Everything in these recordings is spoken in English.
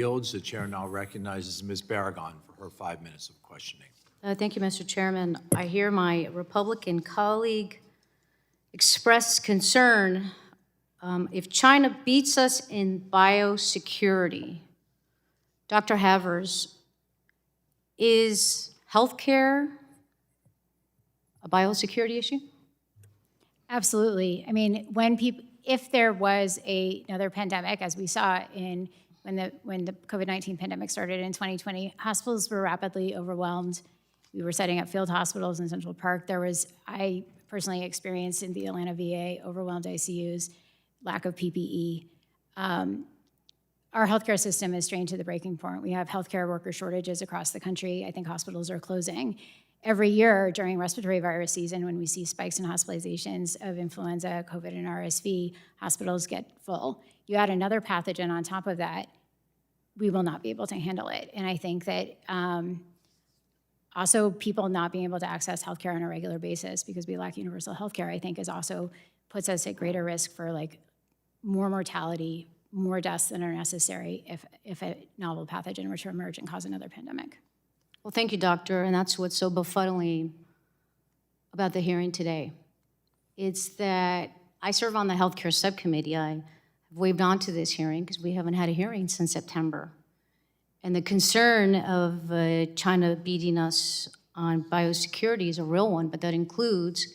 Yields. The chair now recognizes Ms. Barragán for her 5 minutes of questioning. Thank you, Mr. Chairman. I hear my Republican colleague express concern if China beats us in biosecurity. Dr. Havers, is healthcare a biosecurity issue? Absolutely. I mean, if there was another pandemic, as we saw when the COVID-19 pandemic started in 2020, hospitals were rapidly overwhelmed. We were setting up field hospitals in Central Park. I personally experienced in the Atlanta VA overwhelmed ICUs, lack of PPE. Our healthcare system is strained to the breaking point. We have healthcare worker shortages across the country. I think hospitals are closing. Every year during respiratory virus season, when we see spikes in hospitalizations of influenza, COVID, and RSV, hospitals get full. You add another pathogen on top of that, we will not be able to handle it. And I think that also people not being able to access healthcare on a regular basis because we lack universal healthcare, I think puts us at greater risk for more mortality, more deaths than are necessary if a novel pathogen were to emerge and cause another pandemic. Well, thank you, doctor, and that's what's so befuddling about the hearing today. It's that I serve on the healthcare subcommittee. I have waved on to this hearing because we haven't had a hearing since September. And the concern of China beating us on biosecurity is a real one, but that includes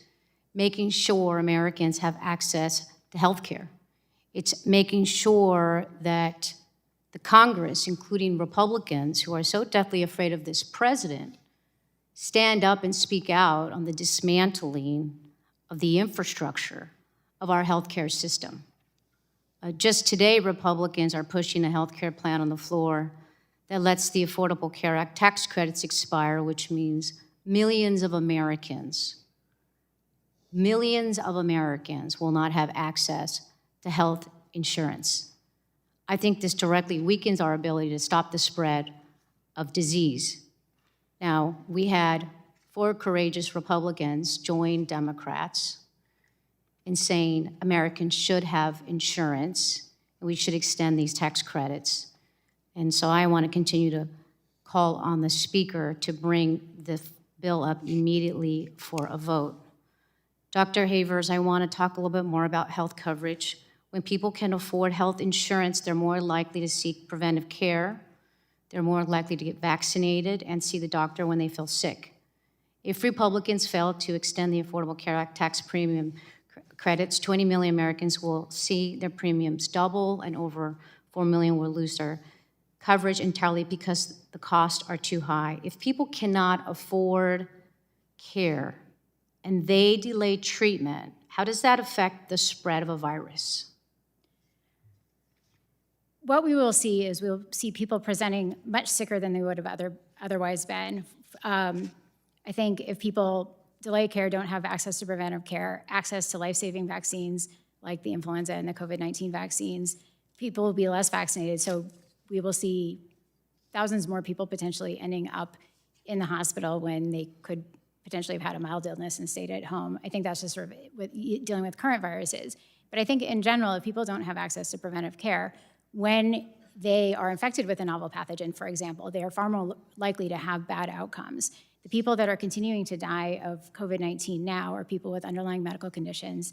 making sure Americans have access to healthcare. It's making sure that the Congress, including Republicans who are so deathly afraid of this president, stand up and speak out on the dismantling of the infrastructure of our healthcare system. Just today, Republicans are pushing a healthcare plan on the floor that lets the Affordable Care Act tax credits expire, which means millions of Americans will not have access to health insurance. I think this directly weakens our ability to stop the spread of disease. Now, we had 4 courageous Republicans join Democrats in saying Americans should have insurance and we should extend these tax credits. And so I want to continue to call on the Speaker to bring the bill up immediately for a vote. Dr. Havers, I want to talk a little bit more about health coverage. When people can afford health insurance, they're more likely to seek preventive care. They're more likely to get vaccinated and see the doctor when they feel sick. If Republicans fail to extend the Affordable Care Act tax premium credits, 20 million Americans will see their premiums double and over 4 million will lose their coverage entirely because the costs are too high. If people cannot afford care and they delay treatment, how does that affect the spread of a virus? What we will see is we'll see people presenting much sicker than they would have otherwise been. I think if people delay care, don't have access to preventive care, access to life-saving vaccines like the influenza and the COVID-19 vaccines, people will be less vaccinated. So we will see thousands more people potentially ending up in the hospital when they could potentially have had a mild illness and stayed at home. I think that's just sort of dealing with current viruses. But I think in general, if people don't have access to preventive care, when they are infected with a novel pathogen, for example, they are far more likely to have bad outcomes. The people that are continuing to die of COVID-19 now are people with underlying medical conditions,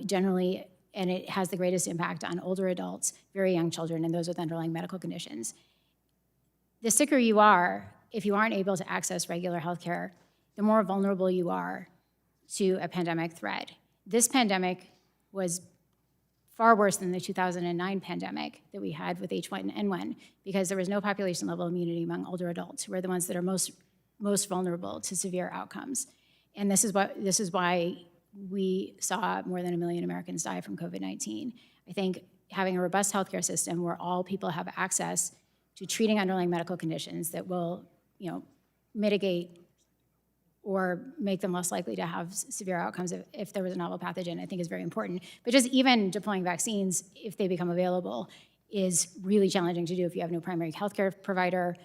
generally, and it has the greatest impact on older adults, very young children, and those with underlying medical conditions. The sicker you are, if you aren't able to access regular health care, the more vulnerable you are to a pandemic threat. This pandemic was far worse than the 2009 pandemic that we had with H1N1 because there was no population-level immunity among older adults who are the ones that are most vulnerable to severe outcomes. And this is why we saw more than 1 million Americans die from COVID-19. I think having a robust healthcare system where all people have access to treating underlying medical conditions that will, mitigate or make them less likely to have severe outcomes if there was a novel pathogen, I think is very important. But just even deploying vaccines, if they become available, is really challenging to do if you have no primary healthcare provider,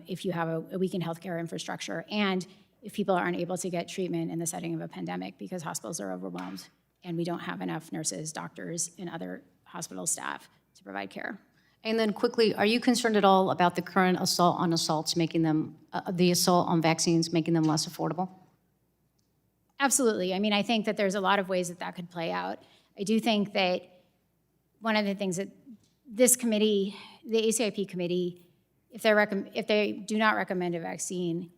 if you have a weakened healthcare infrastructure, and if people aren't able to get treatment in the setting of a pandemic because hospitals are overwhelmed and we don't have enough nurses, doctors, and other hospital staff to provide care. And then quickly, are you concerned at all about the current assault on assaults making them, the assault on vaccines making them less affordable? Absolutely. I mean, I think that there's a lot of ways that that could play out. I do think that one of the things that this committee, the ACIP committee, if they do not recommend a vaccine,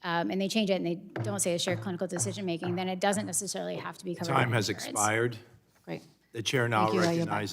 and they change it and they don't say a shared clinical decision-making, then it doesn't necessarily have to be covered by Time has insurance. expired. Great. The chair now Thank you. I yield back. recognizes